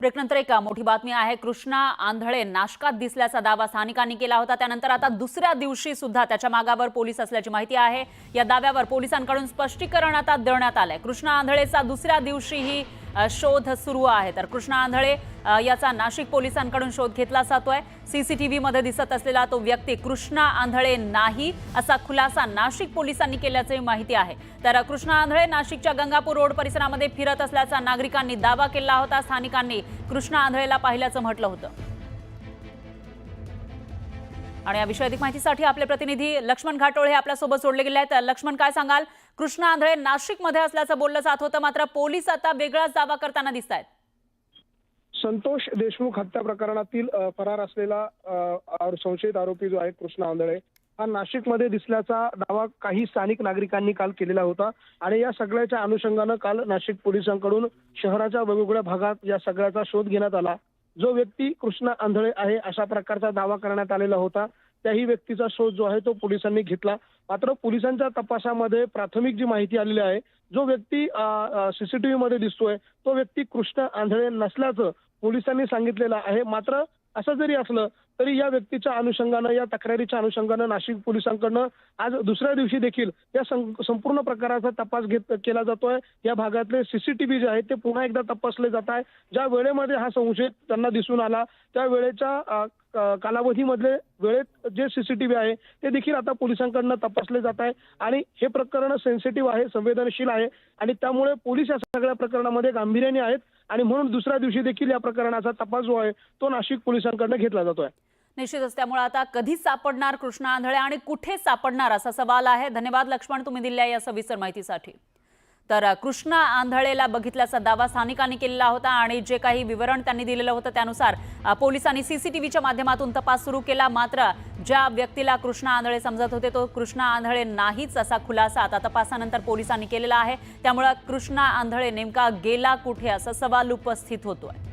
ब्रेकनंतर एक मोठी बातमी आहे। कृष्णा आंधळे नाशकात दिसल्याचा दावा स्थानिकांनी केला होता। त्यानंतर आता दुसऱ्या दिवशी सुद्धा त्याच्या मागावर पोलीस असल्याची माहिती आहे। या दाव्यावर पोलिसांकडून स्पष्टीकरण आता देण्यात आलंय। कृष्णा आंधळेचा दुसऱ्या दिवशीही शोध सुरू आहे। तर कृष्णा आंधळे याचा नाशिक पोलिसांकडून शोध घेतला जातोय। सीसीटीव्ही मध्ये दिसत असलेला तो व्यक्ती कृष्णा आंधळे नाही असा खुलासा नाशिक पोलिसांनी केल्याची माहिती आहे। तर कृष्णा आंधळे नाशिकच्या गंगापूर रोड परिसरामध्ये फिरत असल्याचा नागरिकांनी दावा केला होता। स्थानिकांनी कृष्णा आंधळेला पाहिल्याचं म्हटलं होतं। आणि या विषयी अधिक माहितीसाठी आपले प्रतिनिधी लक्ष्मण घाटोळे आपल्या सोबत जोडले गेले आहेत। लक्ष्मण, काय सांगाल? कृष्णा आंधळे नाशिक मध्ये असल्याचं बोललं जात होतं, मात्र पोलीस आता वेगळाच दावा करताना दिसतायत। संतोष देशमुख हत्या प्रकरणातील फरार असलेला संशयित आरोपी जो आहे कृष्णा आंधळे हा नाशिकमध्ये दिसल्याचा दावा काही स्थानिक नागरिकांनी काल केलेला होता। आणि या सगळ्याच्या अनुषंगानं काल नाशिक पोलिसांकडून शहराच्या वेगवेगळ्या भागात या सगळ्याचा शोध घेण्यात आला। जो व्यक्ती कृष्णा आंधळे आहे अशा प्रकारचा दावा करण्यात आलेला होता, त्याही व्यक्तीचा शोध जो आहे तो पोलिसांनी घेतला। मात्र पोलिसांच्या तपासामध्ये प्राथमिक जी माहिती आलेली आहे, जो व्यक्ती सीसीटीव्ही मध्ये दिसतोय तो व्यक्ती कृष्णा आंधळे नसल्याचं पोलिसांनी सांगितलेलं आहे। मात्र असं जरी असलं तरी या व्यक्तीच्या अनुषंगानं, या तक्रारीच्या अनुषंगानं नाशिक पोलिसांकडनं आज दुसऱ्या दिवशी देखील या संपूर्ण प्रकाराचा तपास केला जातोय। या भागातले सीसीटीव्ही जे आहेत ते पुन्हा एकदा तपासले जात आहे। ज्या वेळेमध्ये हा संशयित त्यांना दिसून आला त्या वेळेच्या कालावधीमधले वेळेत जे सीसीटीव्ही आहे ते देखील आता पोलिसांकडनं तपासले जात आहे। आणि हे प्रकरण सेन्सिटिव्ह आहे, संवेदनशील आहे आणि त्यामुळे पोलीस या सगळ्या प्रकरणामध्ये गांभीर्याने आहेत आणि म्हणून दुसऱ्या दिवशी देखील या प्रकरणाचा तपास जो आहे तो नाशिक पोलिसांकडनं घेतला जातोय। निश्चितच त्यामुळे आता कधी सापडणार कृष्णा आंधळे आणि कुठे सापडणार असा सवाल आहे। धन्यवाद लक्ष्मण, तुम्ही दिलेल्या या सविस्तर माहितीसाठी। तर कृष्णा आंधळेला बघितल्याचा दावा स्थानिकांनी केलेला होता आणि जे काही विवरण त्यांनी दिलेलं होतं त्यानुसार पोलिसांनी सीसीटीव्हीच्या माध्यमातून तपास सुरू केला। मात्र ज्या व्यक्तीला कृष्णा आंधळे समजत होते तो कृष्णा आंधळे नाहीच असा खुलासा आता तपासानंतर पोलिसांनी केलेला आहे। त्यामुळे कृष्णा आंधळे नेमका गेला कुठे असा सवाल उपस्थित होतोय।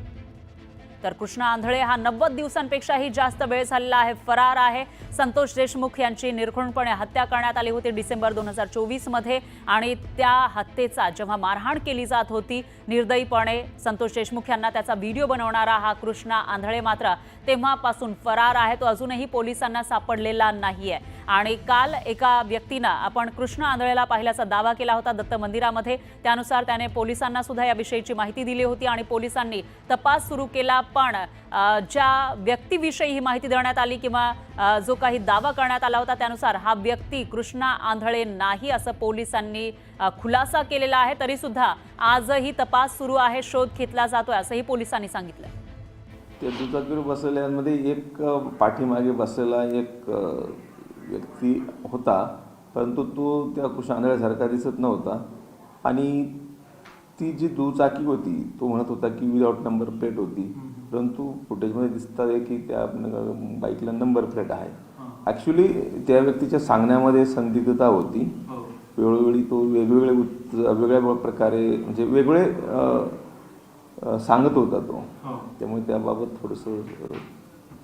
तर कृष्णा आंधळे हा 90 दिवसांपेक्षाही जास्त वेळ झालेला आहे, फरार आहे। संतोष देशमुख यांची निर्घृणपणे हत्या करण्यात आली होती डिसेंबर 2024 मध्ये आणि त्या हत्येचा जेव्हा मारहाण केली जात होती निर्दयीपणे संतोष देशमुख यांना त्याचा व्हिडिओ बनवणारा हा कृष्णा आंधळे मात्र तेव्हापासून फरार आहे। तो अजूनही पोलिसांना सापडलेला नाहीये। आणि काल एका व्यक्तीने आपण कृष्णा आंधळेला पाहिल्याचा दावा केला होता दत्त मंदिरामध्ये। त्यानुसार त्याने पोलिसांना सुद्धा याविषयीची माहिती दिली होती आणि पोलिसांनी तपास सुरू केला। पण ज्या व्यक्तीविषयी ही माहिती देण्यात आली किंवा जो काही दावा करण्यात आला होता त्यानुसार हा व्यक्ती कृष्णा आंधळे नाही असं पोलिसांनी खुलासा केलेला आहे। तरी सुद्धा आजही तपास सुरू आहे, शोध घेतला जातोय असंही पोलिसांनी सांगितलं। त्या दुचाकीवर बसलेल्यांमध्ये एक पाठीमागे बसलेला एक व्यक्ती होता, परंतु तो त्या कृष्णा आंधळेसारखा दिसत नव्हता। आणि ती जी दुचाकी होती तो म्हणत होता की विदाउट नंबर प्लेट होती, परंतु फुटेजमध्ये दिसत आहे की त्या बाईकला नंबर प्लेट आहे। ॲक्च्युली त्या व्यक्तीच्या सांगण्यामध्ये संदिग्धता होती। वेळोवेळी तो वेगवेगळ्या प्रकारे म्हणजे वेगळे सांगत होता तो, त्यामुळे त्याबाबत थोडंसं